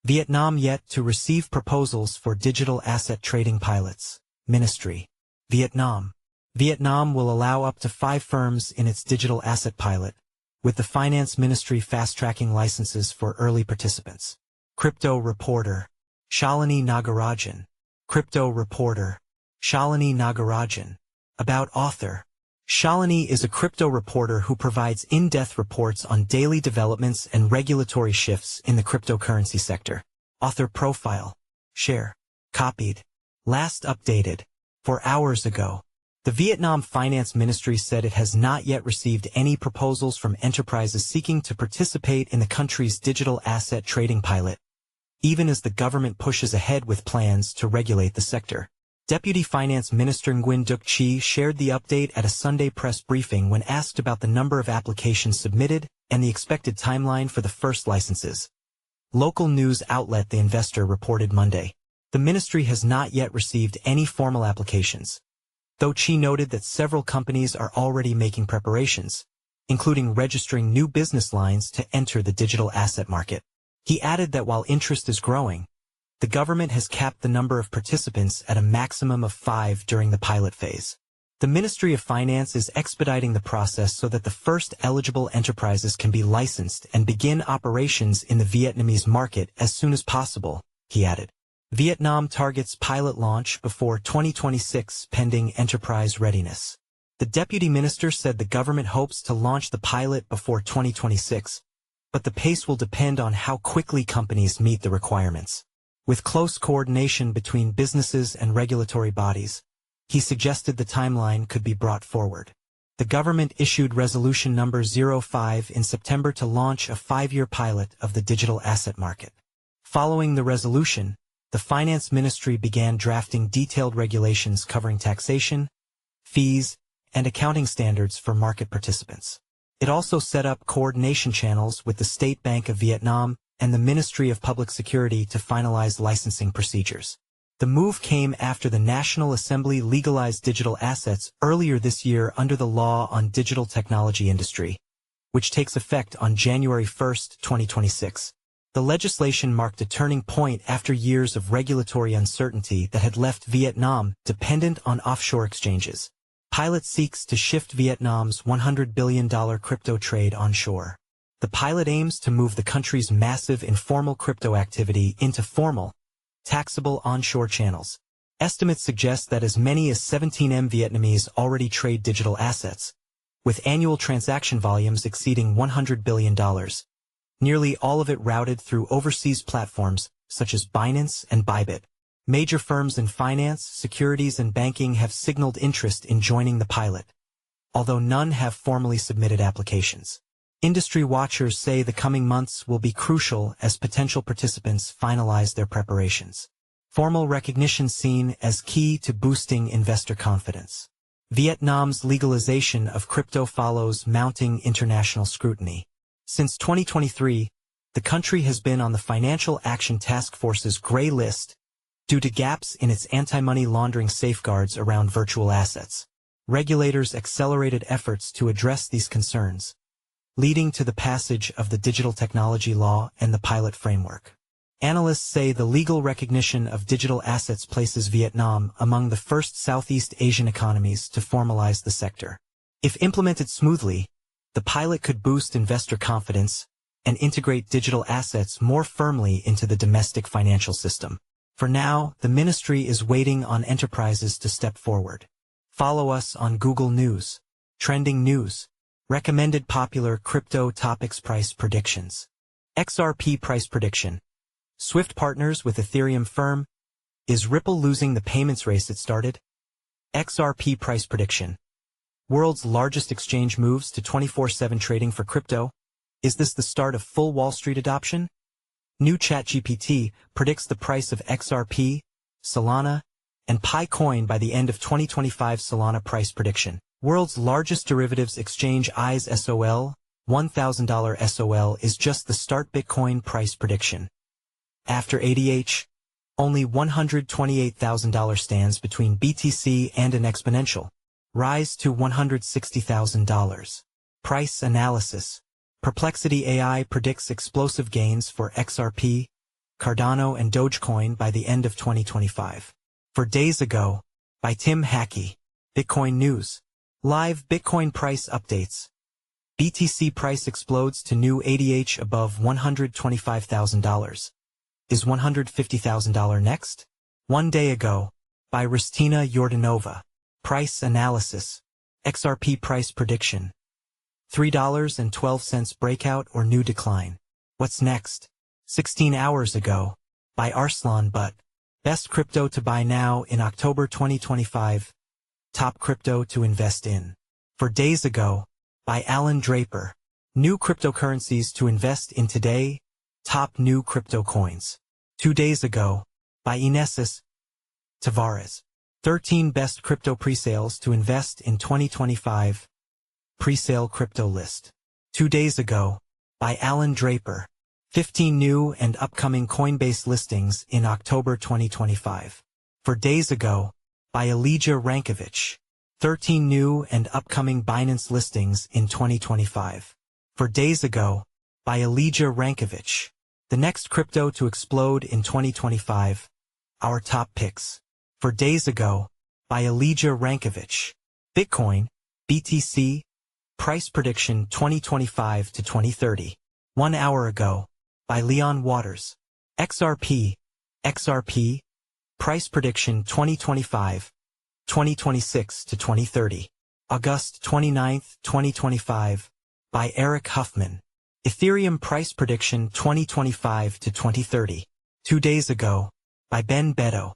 Vietnam yet to receive proposals for digital asset trading pilots. Ministry. Vietnam. Vietnam will allow up to 5 firms in its digital asset pilot, with the Finance Ministry fast-tracking licenses for early participants. Crypto reporter. Shalini Nagarajan. Crypto reporter. Shalini Nagarajan. About author. Shalini is a crypto reporter who provides in-depth reports on daily developments and regulatory shifts in the cryptocurrency sector. Author profile. Share. Copied. Last updated 4 hours ago. The Vietnam Finance Ministry said it has not yet received any proposals from enterprises seeking to participate in the country's digital asset trading pilot, even as the government pushes ahead with plans to regulate the sector. Deputy Finance Minister Nguyen Duc Chi shared the update at a Sunday press briefing when asked about the number of applications submitted and the expected timeline for the first licenses. Local news outlet The Investor reported Monday. The ministry has not yet received any formal applications, though Chi noted that several companies are already making preparations, including registering new business lines to enter the digital asset market. He added that while interest is growing, the government has capped the number of participants at a maximum of 5 during the pilot phase. The Ministry of Finance is expediting the process so that the first eligible enterprises can be licensed and begin operations in the Vietnamese market as soon as possible, he added. Vietnam targets pilot launch before 2026 pending enterprise readiness. The deputy minister said the government hopes to launch the pilot before 2026, but the pace will depend on how quickly companies meet the requirements. With close coordination between businesses and regulatory bodies, he suggested the timeline could be brought forward. The government issued Resolution Number 05 in September to launch a 5-year pilot of the digital asset market. Following the resolution, the Finance Ministry began drafting detailed regulations covering taxation, fees, and accounting standards for market participants. It also set up coordination channels with the State Bank of Vietnam and the Ministry of Public Security to finalize licensing procedures. The move came after the National Assembly legalized digital assets earlier this year under the Law on Digital Technology Industry, which takes effect on January 1, 2026. The legislation marked a turning point after years of regulatory uncertainty that had left Vietnam dependent on offshore exchanges. Pilot seeks to shift Vietnam's $100 billion crypto trade onshore. The pilot aims to move the country's massive informal crypto activity into formal, taxable onshore channels. Estimates suggest that as many as 17 million Vietnamese already trade digital assets, with annual transaction volumes exceeding $100 billion. Nearly all of it routed through overseas platforms such as Binance and Bybit. Major firms in finance, securities, and banking have signaled interest in joining the pilot, although none have formally submitted applications. Industry watchers say the coming months will be crucial as potential participants finalize their preparations. Formal recognition seen as key to boosting investor confidence. Vietnam's legalization of crypto follows mounting international scrutiny. Since 2023, the country has been on the Financial Action Task Force's gray list due to gaps in its anti-money laundering safeguards around virtual assets. Regulators accelerated efforts to address these concerns, leading to the passage of the Digital Technology Law and the pilot framework. Analysts say the legal recognition of digital assets places Vietnam among the first Southeast Asian economies to formalize the sector. If implemented smoothly, the pilot could boost investor confidence and integrate digital assets more firmly into the domestic financial system. For now, the ministry is waiting on enterprises to step forward. Follow us on Google News. Trending news. Recommended popular crypto topics price predictions. XRP price prediction. Swift partners with Ethereum firm. Is Ripple losing the payments race it started? XRP price prediction. World's largest exchange moves to 24/7 trading for crypto. Is this the start of full Wall Street adoption? New ChatGPT predicts the price of XRP, Solana, and Pi by the end of 2025. Solana price prediction. World's largest derivatives exchange ICE SOL, $1,000 SOL is just the start. Bitcoin price prediction. After ADH, only $128,000 stands between BTC and an exponential rise to $160,000. Price analysis. Perplexity AI predicts explosive gains for XRP, Cardano and Dogecoin by the end of 2025. For days ago, by Tim Hackey. Bitcoin News. Live Bitcoin price updates. BTC price explodes to new ADH above $125,000. Is $150,000 next? 1 day ago, by Ristina Yordanova. Price analysis. XRP price prediction. $3.12 breakout or new decline. What's next? 16 hours ago, by Arslan Butt. Best crypto to buy now in October 2025. Top crypto to invest in. For days ago, by Alan Draper. New cryptocurrencies to invest in today. Top new crypto coins. 2 days ago, by Inesis Tavares. 13 best crypto presales to invest in 2025. Presale crypto list. 2 days ago, by Alan Draper. 15 new and upcoming Coinbase listings in October 2025. For days ago, by Elijah Rankovich. 13 new and upcoming Binance listings in 2025. For days ago, by Elijah Rankovich. The next crypto to explode in 2025. Our top picks. For days ago, by Elijah Rankovich. Bitcoin, BTC, price prediction 2025 to 2030. 1 hour ago, by Leon Waters. XRP, price prediction 2025, 2026 to 2030. August 29, 2025, by Eric Huffman. Ethereum price prediction 2025 to 2030. 2 days ago, by Ben Beto.